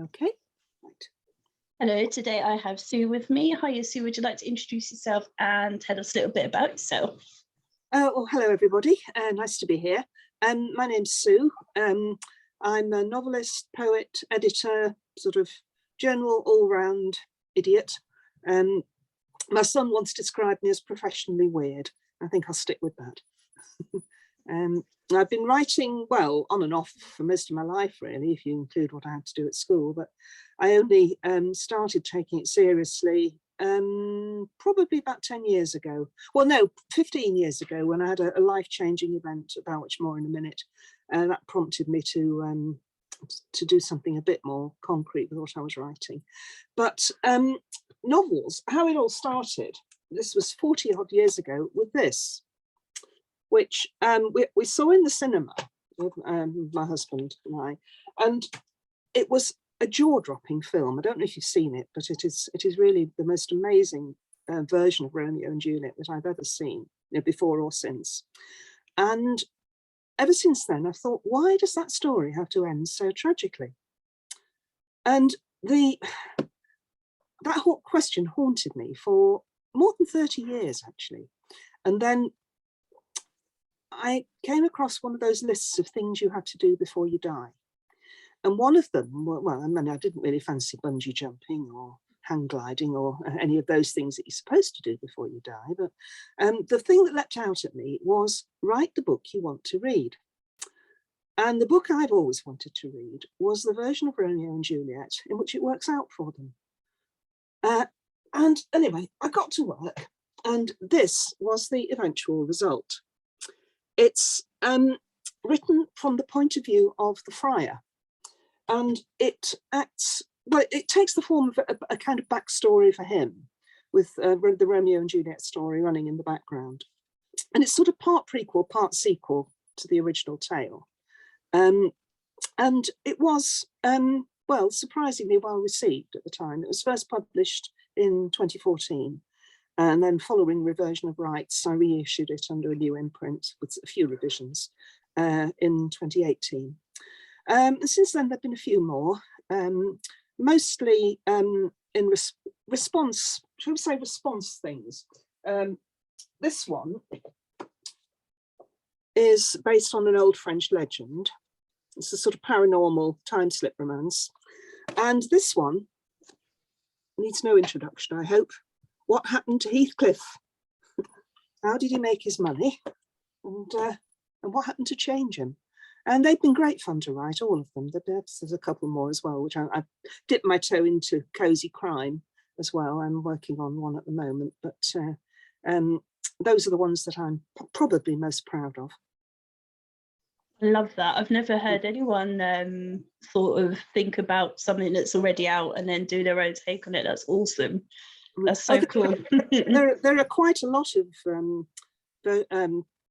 Okay. Right. Hello, today I have Sue with me. Hiya, Sue, would you like to introduce yourself and tell us a little bit about yourself? Well, hello, everybody. Nice to be here. My name's Sue. I'm a novelist, poet, editor, sort of general all-round idiot. My son once described me as professionally weird. I think I'll stick with that. I've been writing, well, on and off for most of my life, really, if you include what I had to do at school, but I only started taking it seriously probably about 10 years ago. Well, no, 15 years ago, when I had a life-changing event, about which more in a minute, that prompted me to do something a bit more concrete with what I was writing. But novels, how it all started, this was 40 odd years ago with this, which we saw in the cinema with my husband and I, and it was a jaw-dropping film. I don't know if you've seen it, but it is really the most amazing version of Romeo and Juliet that I've ever seen, before or since. And ever since then, I've thought, why does that story have to end so tragically? And that whole question haunted me for more than 30 years, actually. And then I came across one of those lists of things you have to do before you die. And one of them, well, I mean, I didn't really fancy bungee jumping or hang gliding or any of those things that you're supposed to do before you die. But the thing that leapt out at me was write the book you want to read. And the book I've always wanted to read was the version of Romeo and Juliet in which it works out for them. And anyway, I got to work, and this was the eventual result. It's written from the point of view of the friar, and it acts, well, it takes the form of a kind of backstory for him, with the Romeo and Juliet story running in the background. And it's sort of part prequel, part sequel to the original tale. And it was, well, surprisingly well received at the time. It was first published in 2014. And then following reversion of rights, I reissued it under a new imprint with a few revisions in 2018. And since then, there have been a few more, mostly in response, shall we say response things. This one is based on an old French legend. It's a sort of paranormal time slip romance. And this one needs no introduction, I hope. What happened to Heathcliff? How did he make his money? And what happened to change him? And they've been great fun to write, all of them. There's a couple more as well, which I've dipped my toe into cozy crime as well. I'm working on one at the moment, but those are the ones that I'm probably most proud of. I love that. I've never heard anyone sort of think about something that's already out and then do their own take on it. That's awesome. That's so cool. There are quite a lot of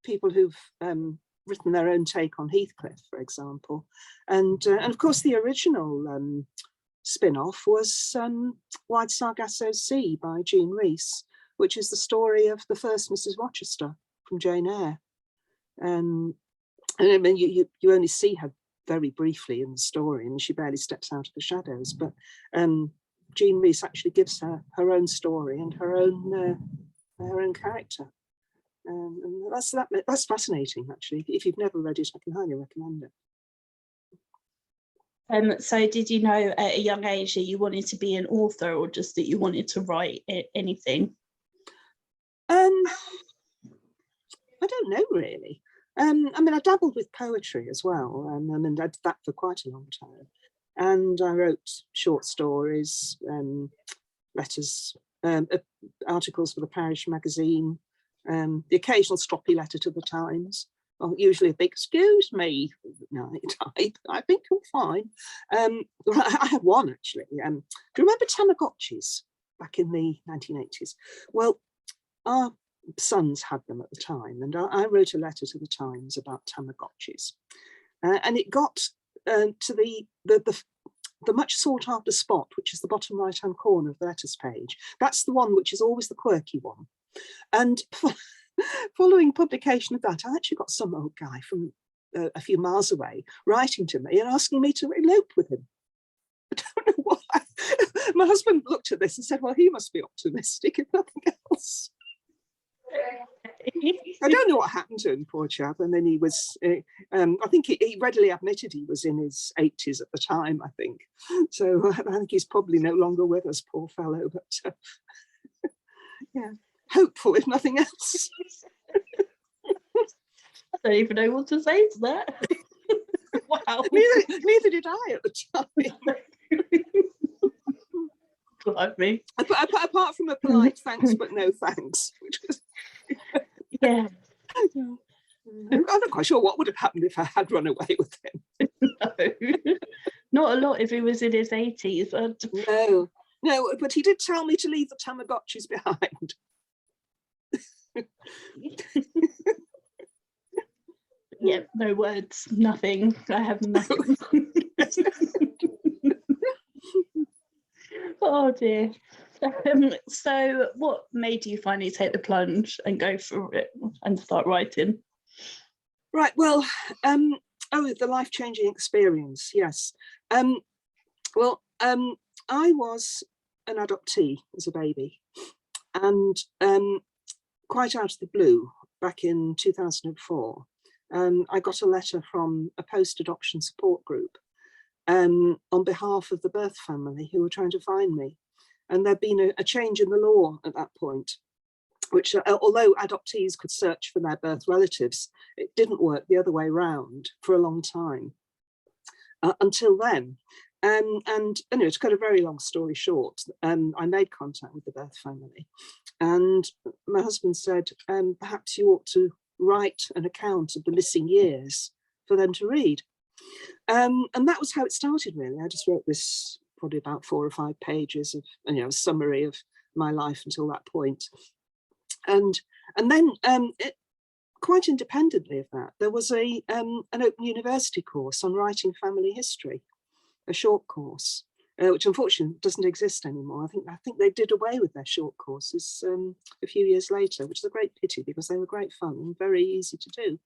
people who've written their own take on Heathcliff, for example. And of course, the original spin-off was Wide Sargasso Sea by Jean Rhys, which is the story of the first Mrs. Rochester from Jane Eyre. And I mean, you only see her very briefly in the story, and she barely steps out of the shadows. But Jean Rhys actually gives her own story and her own character. And that's fascinating, actually. If you've never read it, I can highly recommend it. So did you know at a young age that you wanted to be an author, or just that you wanted to write anything? I don't know, really. I mean, I dabbled with poetry as well. I mean, I did that for quite a long time. And I wrote short stories, letters, articles for the parish magazine, the occasional stroppy letter to the Times, or usually a big "excuse me" night. I think you're fine. I had one actually. Do you remember Tamagotchis back in the 1980s? Well, our sons had them at the time, and I wrote a letter to the Times about Tamagotchis, and it got to the much sought after spot, which is the bottom right hand corner of the letters page. That's the one which is always the quirky one. And following publication of that, I actually got some old guy from a few miles away writing to me and asking me to elope with him. I don't know why. My husband looked at this and said, well, he must be optimistic if nothing else. I don't know what happened to him, poor chap. And then he was, I think he readily admitted he was in his 80s at the time, I think. So I think he's probably no longer with us, poor fellow. But yeah, hopeful if nothing else. I don't even know what to say to that. Wow. Neither did I at the time. Love me. Apart from a polite thanks, but no thanks, which was yeah. I'm not quite sure what would have happened if I had run away with him. No, not a lot if he was in his 80s. No, but he did tell me to leave the Tamagotchis behind. Yeah, no words, nothing. I have nothing. Oh dear. So what made you finally take the plunge and go for it and start writing? Right, well, the life-changing experience, yes. Well, I was an adoptee as a baby, and quite out of the blue, back in 2004, I got a letter from a post-adoption support group on behalf of the birth family who were trying to find me. And there'd been a change in the law at that point, which although adoptees could search for their birth relatives, it didn't work the other way around for a long time until then. And anyway, to cut a very long story short, I made contact with the birth family, and my husband said, perhaps you ought to write an account of the missing years for them to read. And that was how it started, really. I just wrote this probably about 4 or 5 pages of, a summary of my life until that point. And then quite independently of that, there was an open university course on writing family history, a short course, which unfortunately doesn't exist anymore. I think they did away with their short courses a few years later, which is a great pity because they were great fun and very easy to do.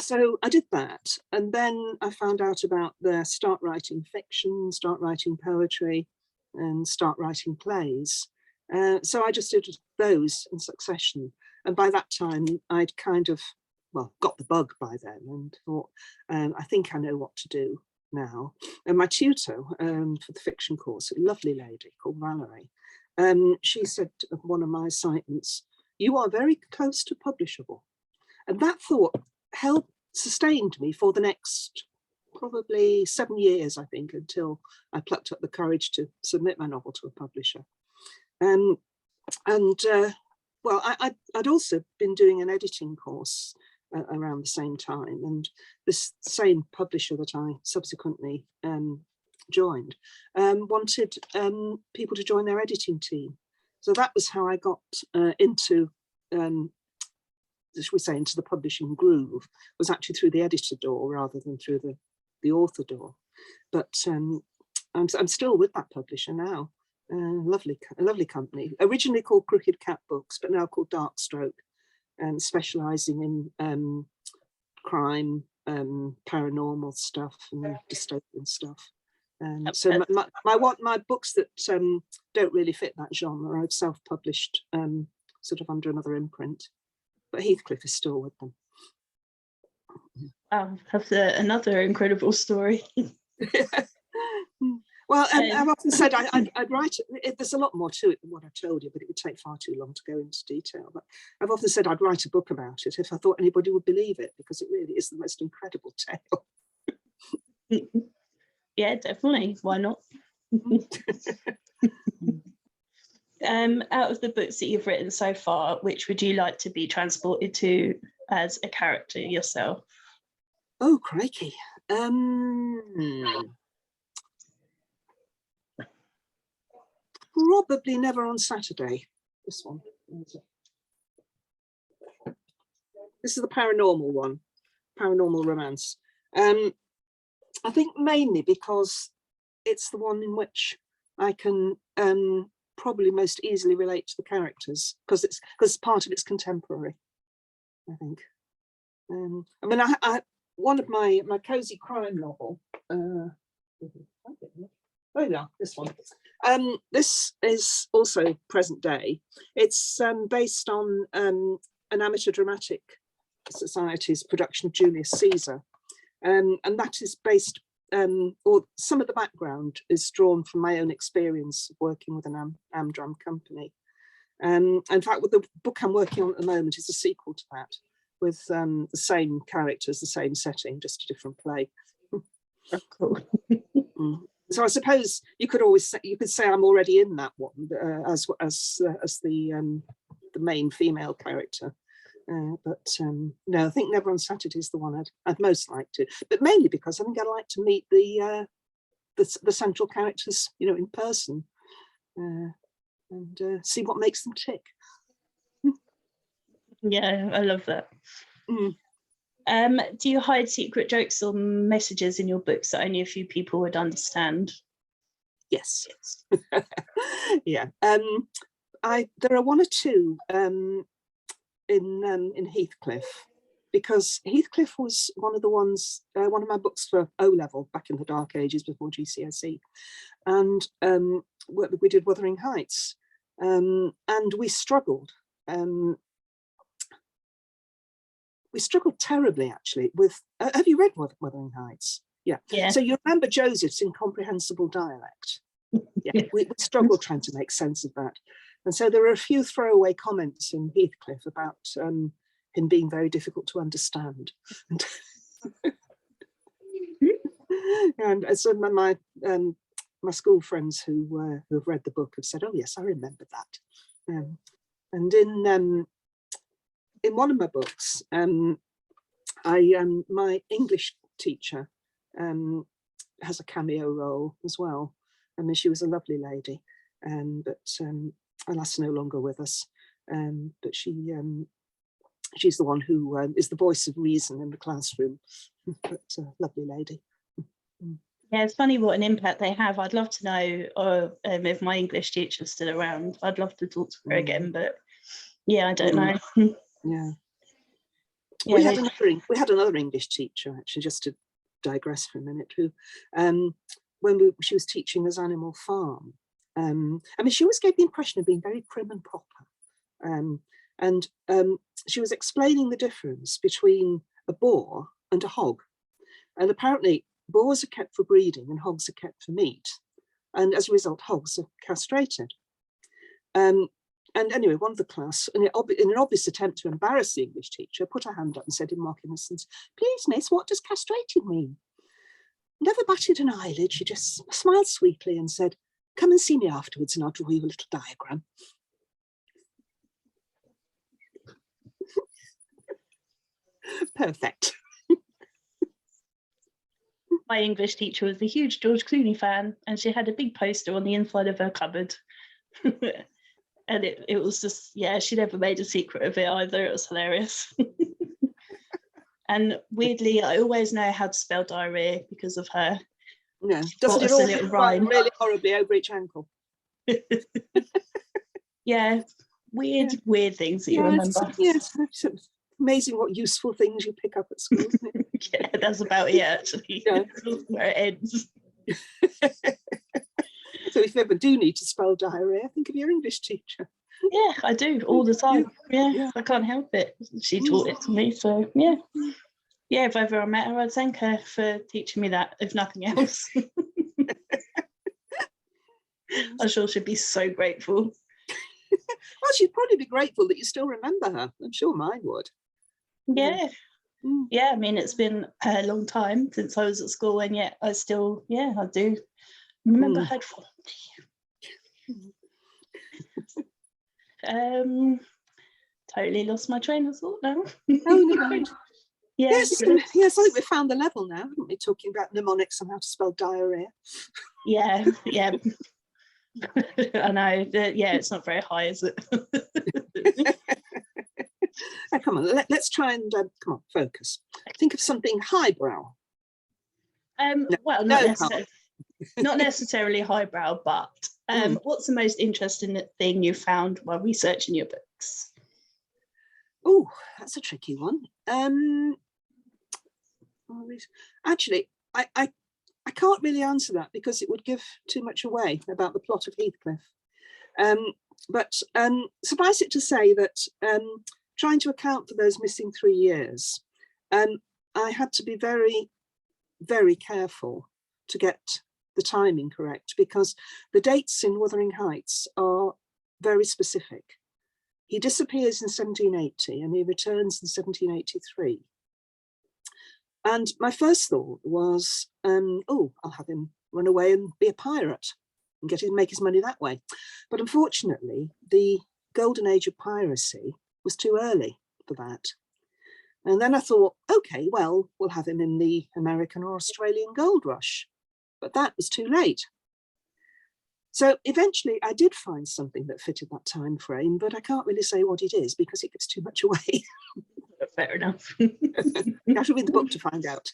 So I did that, and then I found out about the start writing fiction, start writing poetry, and start writing plays. So I just did those in succession. And by that time, I'd kind of, got the bug by then and thought, I think I know what to do now. And my tutor for the fiction course, a lovely lady called Valerie, she said of one of my assignments, "You are very close to publishable." And that thought sustained me for the next probably 7 years, I think, until I plucked up the courage to submit my novel to a publisher. I'd also been doing an editing course around the same time, and this same publisher that I subsequently joined wanted people to join their editing team. So that was how I got into should we say, into the publishing groove, was actually through the editor door rather than through the author door. But I'm still with that publisher now. A lovely company, originally called Crooked Cat Books, but now called Darkstroke, specialising in crime, paranormal stuff, and dystopian stuff. So my books that don't really fit that genre, I've self-published sort of under another imprint. But Heathcliff is still with them. That's another incredible story. Well, I've often said I'd write it. There's a lot more to it than what I told you, but it would take far too long to go into detail. But I've often said I'd write a book about it if I thought anybody would believe it, because it really is the most incredible tale. Yeah, definitely. Why not? Out of the books that you've written so far, which would you like to be transported to as a character yourself? Oh, crikey. Probably Never on Saturday. This one. This is the paranormal one, paranormal romance. I think mainly because it's the one in which I can probably most easily relate to the characters, because part of it's contemporary, I think. I mean, one of my cozy crime novel, Oh yeah, this one. This is also present day. It's based on an amateur dramatic society's production of Julius Caesar, and that is based, or some of the background is drawn from my own experience working with an Amdram company. In fact, with the book I'm working on at the moment is a sequel to that, with the same characters, the same setting, just a different play. Oh, cool. So I suppose you could say I'm already in that one as the main female character. But no, I think Never on Saturday is the one I'd most like to, but mainly because I think I'd like to meet the central characters, in person, and see what makes them tick. Yeah, I love that. Do you hide secret jokes or messages in your books that only a few people would understand? Yes. Yeah. There are one or two in Heathcliff, because Heathcliff was one of the ones, one of my books for O-level back in the dark ages before GCSE, and we did Wuthering Heights, and we struggled. We struggled terribly, actually, with, have you read Wuthering Heights? Yeah. So you remember Joseph's incomprehensible dialect. Yeah, we struggled trying to make sense of that. And so there are a few throwaway comments in Heathcliff about him being very difficult to understand. And so my school friends who have read the book have said, oh yes, I remember that. And in one of my books, my English teacher has a cameo role as well. I mean, she was a lovely lady, but alas, no longer with us. But she's the one who is the voice of reason in the classroom. But lovely lady. Yeah, it's funny what an impact they have. I'd love to know if my English teacher's still around. I'd love to talk to her again, but yeah, I don't know. Yeah. Yeah, we had another English teacher, actually, just to digress for a minute, who when she was teaching us Animal Farm, I mean, she always gave the impression of being very prim and proper, and she was explaining the difference between a boar and a hog, and apparently boars are kept for breeding and hogs are kept for meat, and as a result hogs are castrated. And anyway, one of the class, in an obvious attempt to embarrass the English teacher, put her hand up and said in mock innocence, "Please, miss, what does castrated mean?" Never batted an eyelid, she just smiled sweetly and said, "Come and see me afterwards and I'll draw you a little diagram." Perfect. My English teacher was a huge George Clooney fan, and she had a big poster on the inside of her cupboard. And it was just, yeah, she never made a secret of it either. It was hilarious. And weirdly, I always know how to spell diarrhea because of her. Yeah, doesn't it all rhyme really horribly over each ankle? Yeah, weird things that you remember. Yes, it's amazing what useful things you pick up at school, isn't it? Yeah, that's about it, actually. Yeah. Where it ends. So if you ever do need to spell diarrhea, think of your English teacher. Yeah, I do all the time. Yeah. I can't help it. She taught it to me, so yeah. Yeah, if ever I met her, I'd thank her for teaching me that, if nothing else. I'm sure she'd be so grateful. Well, she'd probably be grateful that you still remember her. I'm sure mine would. Yeah. Yeah, I mean, it's been a long time since I was at school, and yet I still, I do remember her fondly. Totally lost my train of thought now. Oh, no. Yes, I think we found the level now, haven't we? Talking about mnemonics and how to spell diarrhea. Yeah. I know. It's not very high, is it? Come on, let's try and come on, focus. Think of something highbrow. Well, not necessarily highbrow, but what's the most interesting thing you found while researching your books? Oh, that's a tricky one. Actually, I I can't really answer that because it would give too much away about the plot of Heathcliff. But suffice it to say that trying to account for those missing 3 years, I had to be very, very careful to get the timing correct, because the dates in Wuthering Heights are very specific. He disappears in 1780 and he returns in 1783. And my first thought was, oh, I'll have him run away and be a pirate and make his money that way. But unfortunately, the golden age of piracy was too early for that. And then I thought, okay, well, we'll have him in the American or Australian gold rush. But that was too late. So eventually I did find something that fitted that time frame, but I can't really say what it is because it gives too much away. Fair enough. You have to read the book to find out.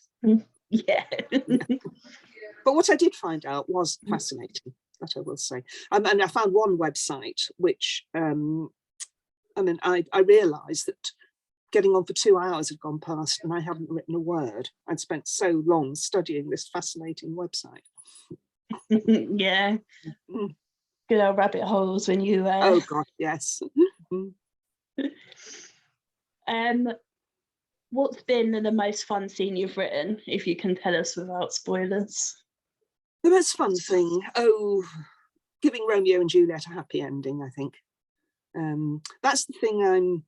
Yeah. But what I did find out was fascinating, that I will say. And I found one website which, I realised that getting on for 2 hours had gone past and I hadn't written a word. I'd spent so long studying this fascinating website. Yeah. Good old rabbit holes when you... Oh, God, yes. What's been the most fun scene you've written, if you can tell us without spoilers? The most fun thing, giving Romeo and Juliet a happy ending, I think. That's the thing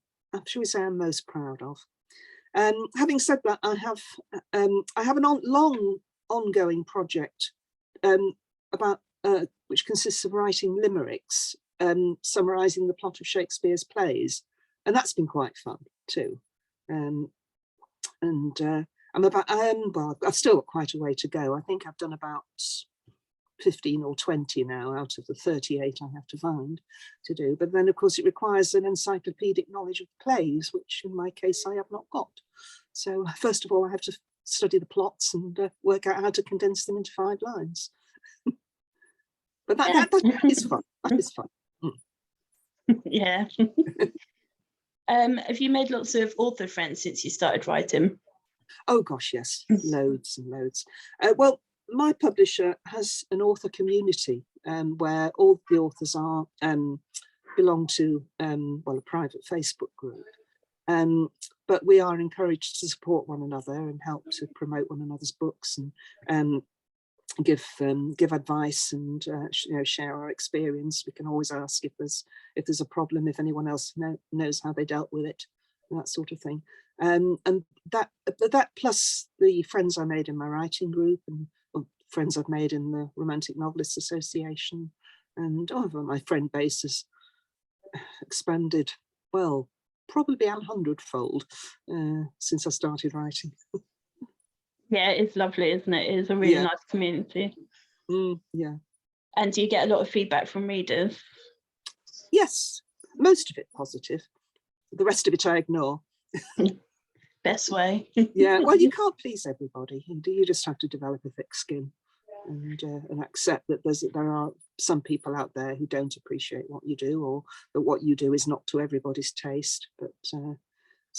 shall we say, I'm most proud of. Having said that, I have a long ongoing project which consists of writing limericks, summarising the plot of Shakespeare's plays, and that's been quite fun too. I've still got quite a way to go. I think I've done about 15 or 20 now out of the 38 I have to find to do. But then, of course, it requires an encyclopedic knowledge of plays, which in my case I have not got. So first of all, I have to study the plots and work out how to condense them into 5 lines. But that is fun. That is fun. Yeah. Have you made lots of author friends since you started writing? Oh gosh, yes, loads and loads. Well, my publisher has an author community where all the authors belong to a private Facebook group. But we are encouraged to support one another and help to promote one another's books and give advice and share our experience. We can always ask if there's a problem, if anyone else knows how they dealt with it, that sort of thing. And that plus the friends I made in my writing group and friends I've made in the Romantic Novelists Association, and my friend base has expanded, well, probably 100-fold since I started writing. Yeah, it's lovely, isn't it? It's a really nice community. Yeah. And do you get a lot of feedback from readers? Yes, most of it positive. The rest of it I ignore. Best way. Yeah, well, you can't please everybody. You just have to develop a thick skin and accept that there are some people out there who don't appreciate what you do, or that what you do is not to everybody's taste. But so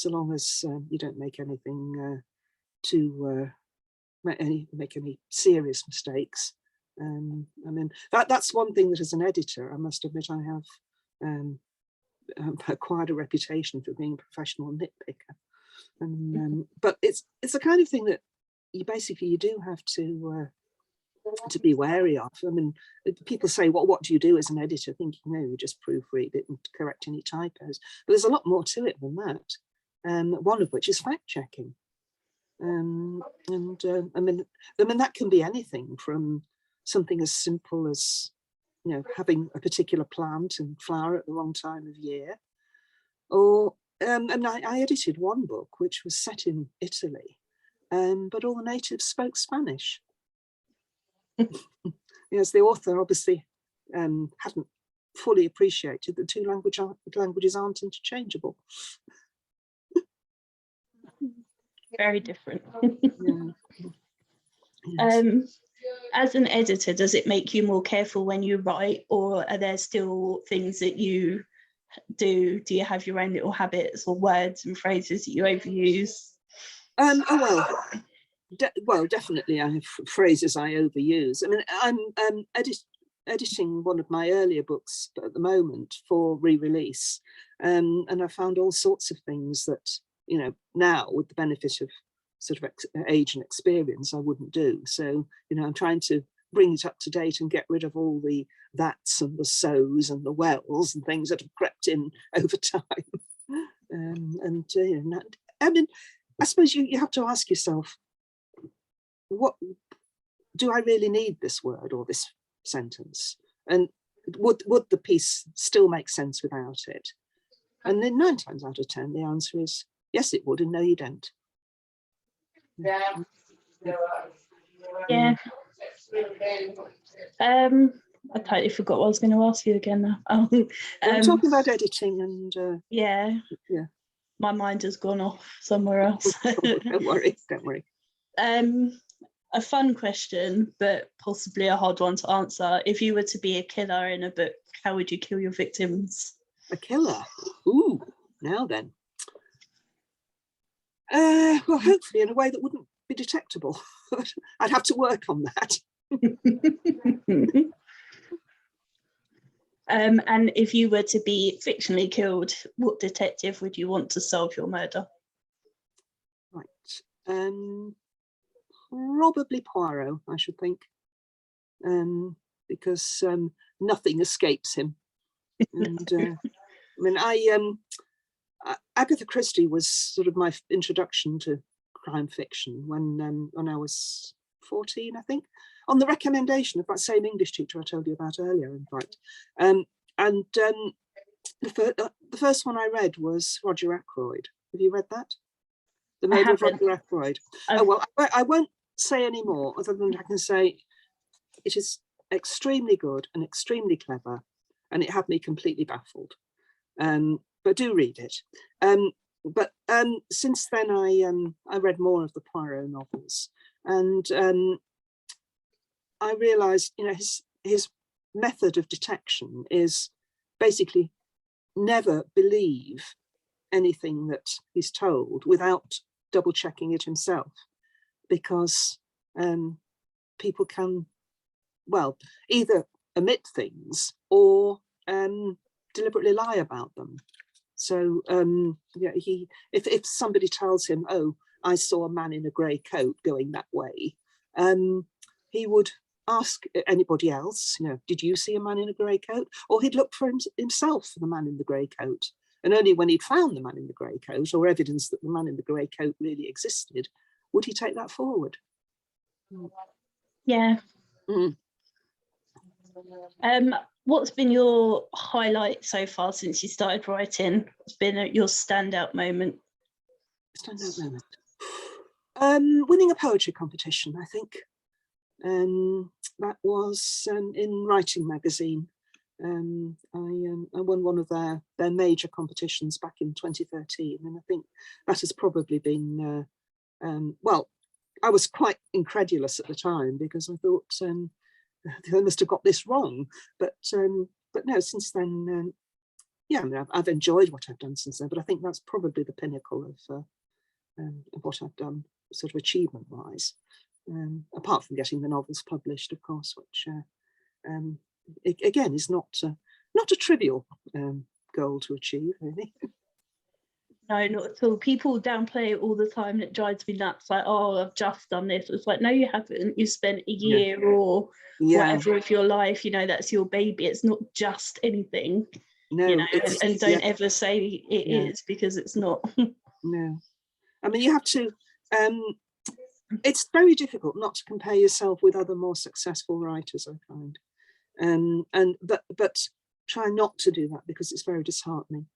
long as you don't make anything make any serious mistakes. That's one thing that as an editor, I must admit I have acquired a reputation for being a professional nitpicker. But it's the kind of thing that you do have to be wary of. I mean, people say, well, what do you do as an editor? Thinking, no, you just proofread it and correct any typos. But there's a lot more to it than that. One of which is fact checking. That can be anything from something as simple as having a particular plant and flower at the wrong time of year, or I edited one book which was set in Italy, but all the natives spoke Spanish. Yes, the author obviously hadn't fully appreciated that two languages aren't interchangeable. Very different. Yeah. Yes. As an editor, does it make you more careful when you write, or are there still things that you do? Do you have your own little habits or words and phrases that you overuse? Well, well, definitely I have phrases I overuse. I mean, I'm editing one of my earlier books at the moment for re-release, and I found all sorts of things that, you know, now with the benefit of sort of age and experience, I wouldn't do. So, you know, I'm trying to bring it up to date and get rid of all the that's and the so's and the wells and things that have crept in over time. You know, I mean, I suppose you have to ask yourself, what do I really need this word or this sentence? And would the piece still make sense without it? And then 9 times out of 10, the answer is yes, it would, and no, you don't. Yeah. I totally forgot what I was going to ask you again now. We're talking about editing and yeah. My mind has gone off somewhere else. Don't worry. A fun question, but possibly a hard one to answer. If you were to be a killer in a book, how would you kill your victims? A killer? Ooh, now then. Well, hopefully in a way that wouldn't be detectable. I'd have to work on that. And if you were to be fictionally killed, what detective would you want to solve your murder? Right. Probably Poirot, I should think, because nothing escapes him. And I mean, Agatha Christie was sort of my introduction to crime fiction when I was 14, I think, on the recommendation of that same English teacher I told you about earlier, in fact. The first one I read was Roger Ackroyd. Have you read that? The Murder of Roger Ackroyd. Oh, well, I won't say any more other than I can say it is extremely good and extremely clever, and it had me completely baffled. But do read it. But since then, I read more of the Poirot novels, and I realised, you know, his method of detection is basically never believe anything that he's told without double checking it himself, because people can, well, either omit things or deliberately lie about them. So yeah, if somebody tells him, "Oh, I saw a man in a grey coat going that way," he would ask anybody else, you know, "Did you see a man in a grey coat?" Or he'd look for himself for the man in the grey coat. And only when he'd found the man in the grey coat, or evidence that the man in the grey coat really existed, would he take that forward. Yeah. Mm. What's been your highlight so far since you started writing? What's been your standout moment? Standout moment. Winning a poetry competition, I think. That was in Writing Magazine. I won one of their major competitions back in 2013, and I think that has probably been, well, I was quite incredulous at the time because I thought they must have got this wrong, but no, since then, yeah, I mean, I've enjoyed what I've done since then, but I think that's probably the pinnacle of what I've done, sort of achievement-wise. Apart from getting the novels published, of course, which again is not a trivial goal to achieve, really. No, not at all. People downplay it all the time, and it drives me nuts. Like, "Oh, I've just done this." It's like, no, you haven't. You spent a year or whatever of your life. You know, that's your baby. It's not just anything. No, you know, and don't ever say it is, because it's not. No, I mean, you have to. It's very difficult not to compare yourself with other more successful writers, I find, but try not to do that, because it's very disheartening.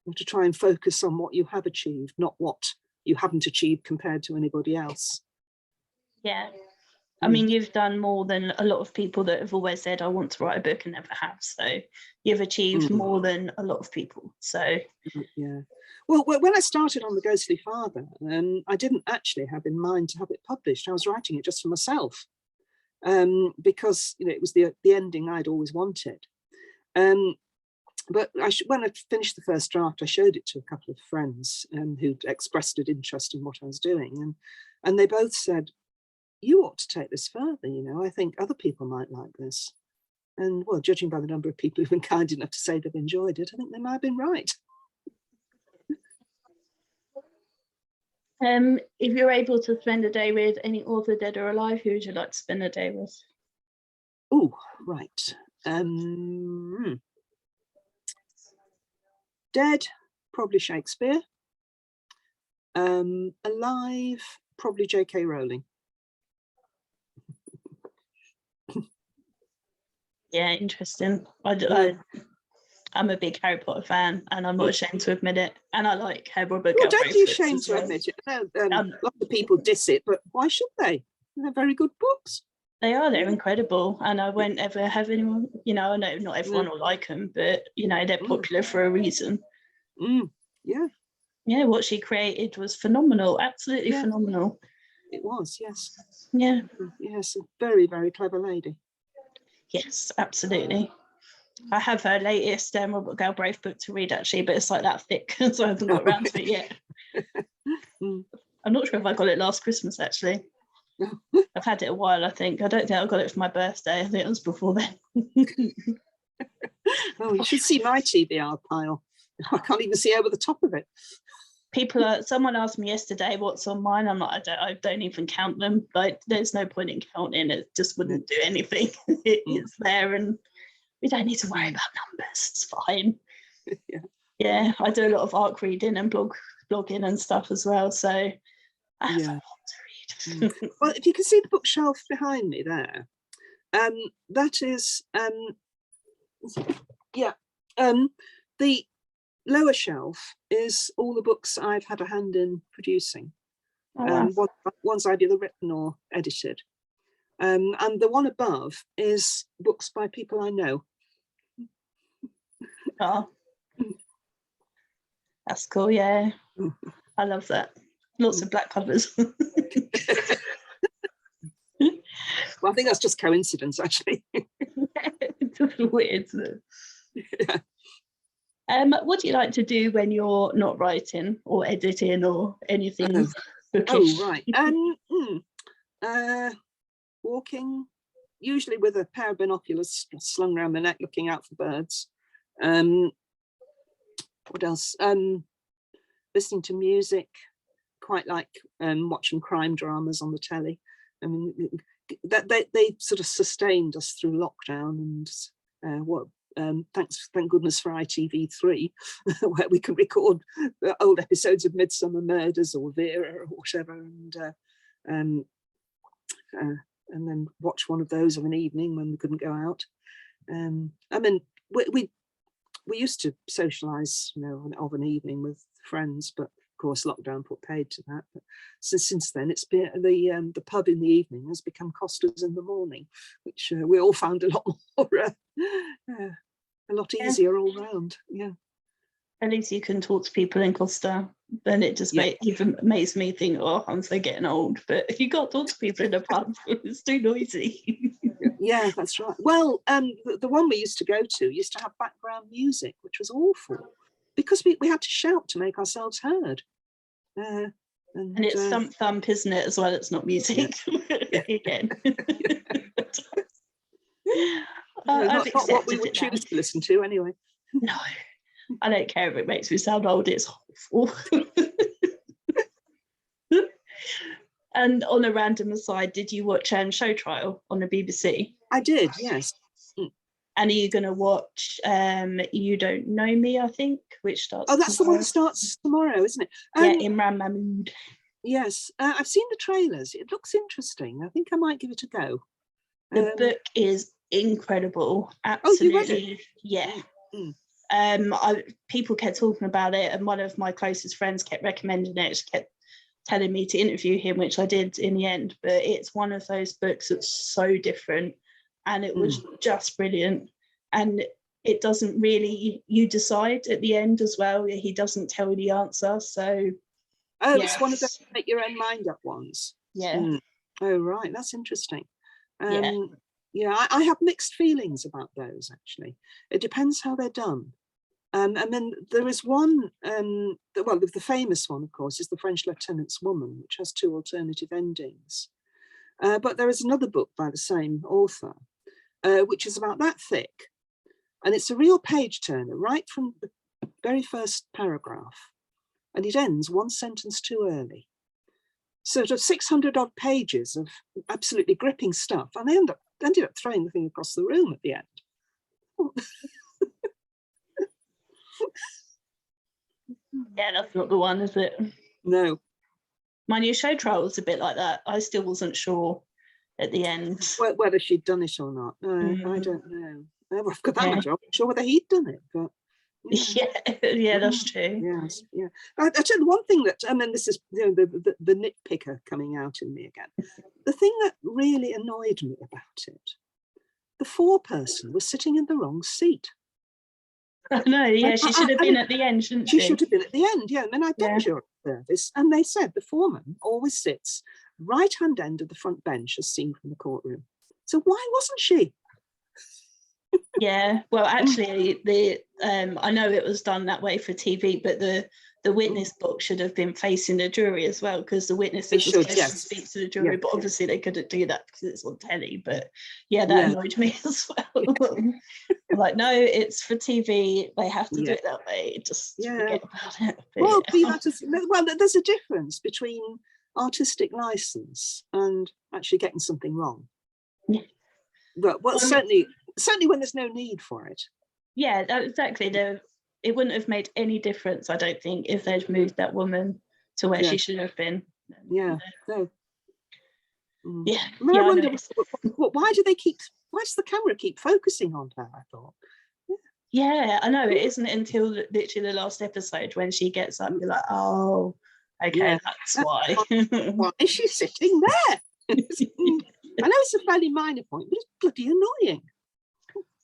You have to try and focus on what you have achieved, not what you haven't achieved compared to anybody else. Yeah. I mean, you've done more than a lot of people that have always said, "I want to write a book," and never have. So you've achieved more than a lot of people. So yeah. Well, when I started on The Ghostly Father, I didn't actually have in mind to have it published. I was writing it just for myself, because, you know, it was the ending I'd always wanted. But when I finished the first draft, I showed it to a couple of friends who'd expressed an interest in what I was doing, And they both said, you ought to take this further, you know, I think other people might like this. And well, judging by the number of people who've been kind enough to say they've enjoyed it, I think they might have been right. If you're able to spend a day with any author, dead or alive, who would you like to spend a day with? Oh, right. Dead, probably Shakespeare. Alive, probably J.K. Rowling. Yeah, interesting. I'm a big Harry Potter fan, and I'm not ashamed to admit it. And I like how Robert Well, Galbraith. don't be ashamed to admit it. No, lots of people diss it, but why should they? They're very good books. They're incredible, and I won't ever have anyone, you know, I know not everyone will like them, but, you know, they're popular for a reason. Yeah. Yeah, what she created was phenomenal, absolutely phenomenal. It was, yes. Yeah. Yes, a very, very clever lady. Yes, absolutely. I have her latest Robert Galbraith book to read, actually, but it's like that thick, so I haven't got around to it yet. I'm not sure if I got it last Christmas, actually. I've had it a while, I think. I don't think I got it for my birthday. I think it was before then. Oh, you should see my TBR pile. I can't even see over the top of it. Someone asked me yesterday what's on mine. I'm like, I don't even count them. Like, there's no point in counting. It just wouldn't do anything. It's there, and we don't need to worry about numbers. It's fine. Yeah, I do a lot of ARC reading and blogging and stuff as well. So I have a lot to read. Well, if you can see the bookshelf behind me there, that is, the lower shelf is all the books I've had a hand in producing. Ones I've either written or edited. And the one above is books by people I know. Oh, that's cool. Yeah, I love that. Lots of black covers. Well, I think that's just coincidence, actually. It's a little weird, isn't it? Yeah. What do you like to do when you're not writing or editing or anything? Oh, right. Walking, usually with a pair of binoculars slung around my neck, looking out for birds. What else? Listening to music. Quite like watching crime dramas on the telly. I mean, that they sort of sustained us through lockdown, and thank goodness for ITV3, where we can record old episodes of Midsummer Murders or Vera or whatever, and then watch one of those of an evening when we couldn't go out. I mean, we used to socialise, you know, of an evening with friends, but of course lockdown put paid to that. But since then, it's been the pub in the evening has become Costa's in the morning, which we all found a lot more, a lot easier all round. Yeah. At least you can talk to people in Costa. Then it just even makes me think, oh, I'm so getting old. But if you can't talk to people in a pub, it's too noisy. Yeah, that's right. Well, the one we used to go to used to have background music, which was awful because we had to shout to make ourselves heard. And it's thump, isn't it, as well? It's not music. Again. Not what we would choose to listen to anyway. No, I don't care if it makes me sound old. It's awful. And on a random aside, did you watch Show Trial on the BBC? I did, yes. And are you going to watch You Don't Know Me, I think, which starts that's tomorrow. The one that starts tomorrow, isn't it? Yeah, Imran Mahmood. Yes, I've seen the trailers. It looks interesting. I think I might give it a go. The book is incredible. Absolutely. Oh, you read it? Yeah. People kept talking about it, and one of my closest friends kept recommending it. She kept telling me to interview him, which I did in the end. But it's one of those books that's so different, and it was just brilliant. And it doesn't really, you decide at the end as well. He doesn't tell you the answer. So it's one of those make your own mind up ones. Yeah. Oh, right, that's interesting. I have mixed feelings about those, actually. It depends how they're done. And then there is one, well, the famous one, of course, is The French Lieutenant's Woman, which has 2 alternative endings. But there is another book by the same author, which is about that thick. And it's a real page turner, right from the very first paragraph. And it ends 1 sentence too early. Sort of 600 odd pages of absolutely gripping stuff. And I ended up throwing the thing across the room at the end. Yeah, that's not the one, is it? No. My new show trial was a bit like that. I still wasn't sure at the end. Whether she'd done it or not. No, I don't know. I've got that much. I'm not sure whether he'd done it, but yeah, that's true. Yes, yeah. I tell you one thing that, and then this is, you know, the nitpicker coming out in me again. The thing that really annoyed me about it, the 4-person was sitting in the wrong seat. No, yeah, she should have been at the end, shouldn't she? She should have been at the end, yeah. And I've done jury service, and they said the foreman always sits right-hand end of the front bench as seen from the courtroom. So why wasn't she? Yeah, well, actually, I know it was done that way for TV, but the witness box should have been facing the jury as well, because the witnesses were supposed to speak to the jury, but obviously they couldn't do that because it's on telly. But yeah, that annoyed me as well. I'm like, no, it's for TV. They have to do it that way. Just forget about it. Well, there's a difference between artistic license and actually getting something wrong. Yeah. Well, certainly when there's no need for it. Yeah, exactly. It wouldn't have made any difference, I don't think, if they'd moved that woman to where she should have been. Yeah. No. Yeah. I wonder, why does the camera keep focusing on her? I thought. Yeah, I know. It isn't until literally the last episode when she gets up, you're like, oh, okay, that's why. Why is she sitting there? I know it's a fairly minor point, but it's bloody annoying.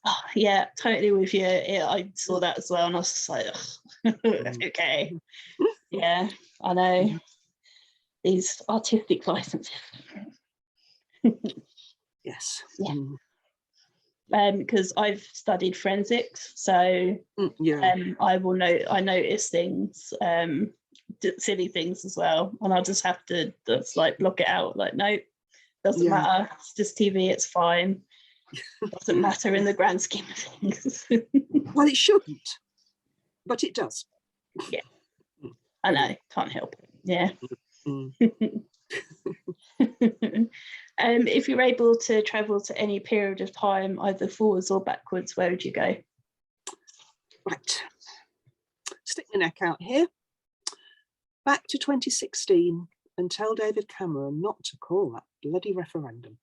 Oh, yeah, totally with you. I saw that as well, and I was just like, okay. Yeah, I know. These artistic licenses. Yes. Yeah. Because I've studied forensics, so I notice things, silly things as well, and I'll just have to just like block it out. Like, no, doesn't matter. It's just TV. It's fine. Doesn't matter in the grand scheme of things. Well, it shouldn't, but it does. Yeah, I know. Can't help it. Yeah. If you're able to travel to any period of time, either forwards or backwards, where would you go? Right. Stick my neck out here. Back to 2016 and tell David Cameron not to call that bloody referendum.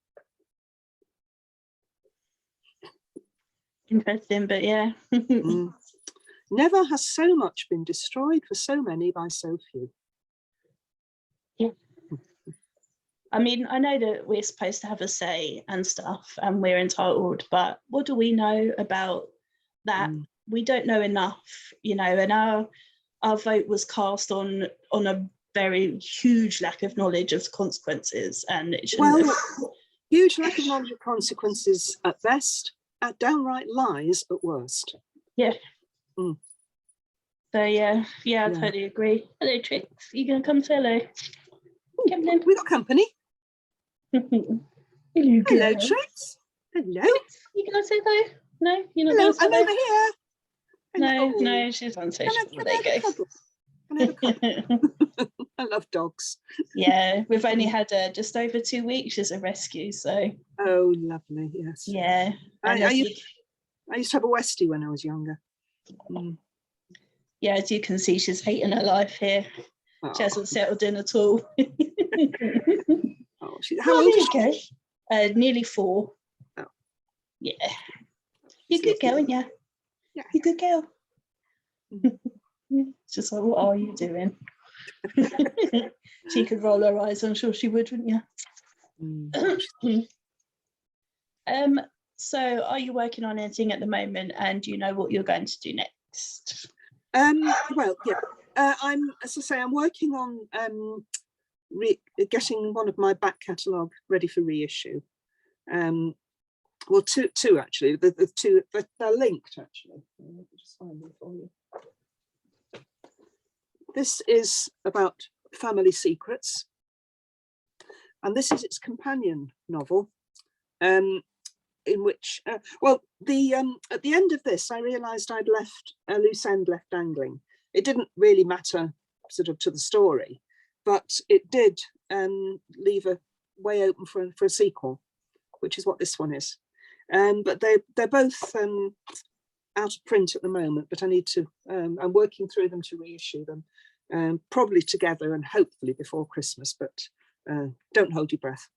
Interesting, but yeah. Never has so much been destroyed for so many by so few. Yeah. I mean, I know that we're supposed to have a say and stuff, and we're entitled, but what do we know about that? We don't know enough, you know, and our vote was cast on a very huge lack of knowledge of the consequences, and it shouldn't have... huge lack of knowledge of consequences at best, at downright lies at worst. Yeah. So yeah, I totally agree. Hello, Trix. You gonna come say hello? Come in. We got company. Hello, Trix. Hello. Trix, you gonna say hello? No, you're not. Hello, I'm over here. No, she's on social. There you go. I love dogs. Yeah, we've only had just over 2 weeks as a rescue, so. Oh, lovely, yes. Yeah. I used to have a Westie when I was younger. Yeah, as you can see, she's hating her life here. She hasn't settled in at all. How old is she? Nearly 4. Oh. Yeah. You're a good girl, aren't you? Yeah. You're a good girl. It's just like, what are you doing? She could roll her eyes, I'm sure she would, wouldn't you? So are you working on anything at the moment, and do you know what you're going to do next? Well, yeah. As I say, I'm working on getting one of my back catalogue ready for reissue. well, two actually. The two, they're linked actually. Let me just find them for you. This is about family secrets, and this is its companion novel, in which, well, at the end of this, I realised I'd left a loose end left dangling. It didn't really matter sort of to the story, but it did leave a way open for a sequel, which is what this one is. But they're both out of print at the moment, but I need to, I'm working through them to reissue them, probably together and hopefully before Christmas, but don't hold your breath.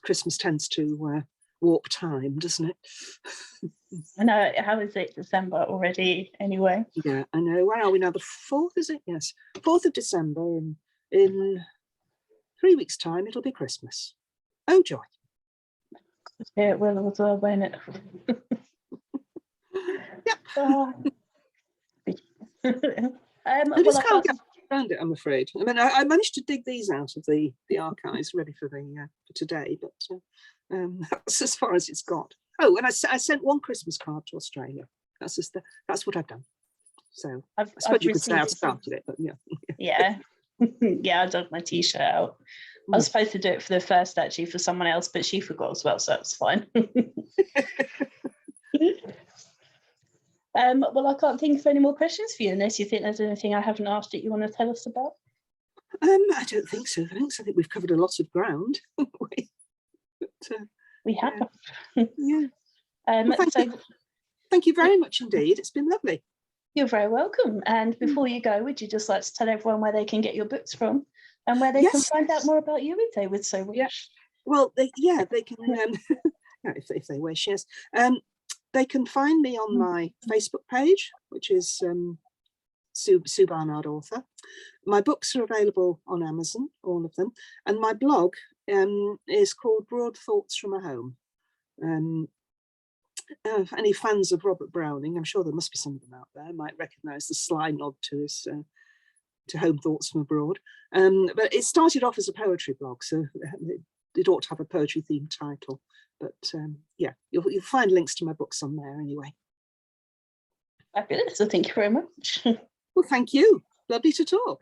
Christmas tends to warp time, doesn't it? I know. How is it December already anyway? Yeah, I know. Where are we now? The 4th, is it? Yes, 4th of December, and in 3 weeks' time it'll be Christmas. Oh joy. Yeah, it will as well, won't it? Yep. I Well, just I can't can't- get around it, I'm afraid. I mean, I managed to dig these out of the archives ready for for today, but that's as far as it's got. Oh, and I sent one Christmas card to Australia. That's what I've done. So I suppose you could say I've started it, but yeah. Yeah. Yeah, I dug my t-shirt out. I was supposed to do it for the first, actually, for someone else, but she forgot as well, so that's fine. Well, I can't think of any more questions for you, unless you think there's anything I haven't asked that you want to tell us about. I don't think so. Thanks. I think we've covered a lot of ground. We have. Yeah. Well, Thank you very much indeed. It's been lovely. You're very welcome. And before you go, would you just like to tell everyone where they can get your books from and where they can find out more about you if they would so wish? Yeah. Well, they can, if they wish, yes. They can find me on my Facebook page, which is Sue Barnard author. My books are available on Amazon, all of them. And my blog is called Broad Thoughts from a Home. Any fans of Robert Browning, I'm sure there must be some of them out there, might recognise the sly nod to his to Home Thoughts from Abroad. But it started off as a poetry blog, so it ought to have a poetry themed title. But yeah, you'll find links to my books on there anyway. Fabulous. So thank you very much. Well, thank you. Lovely to talk.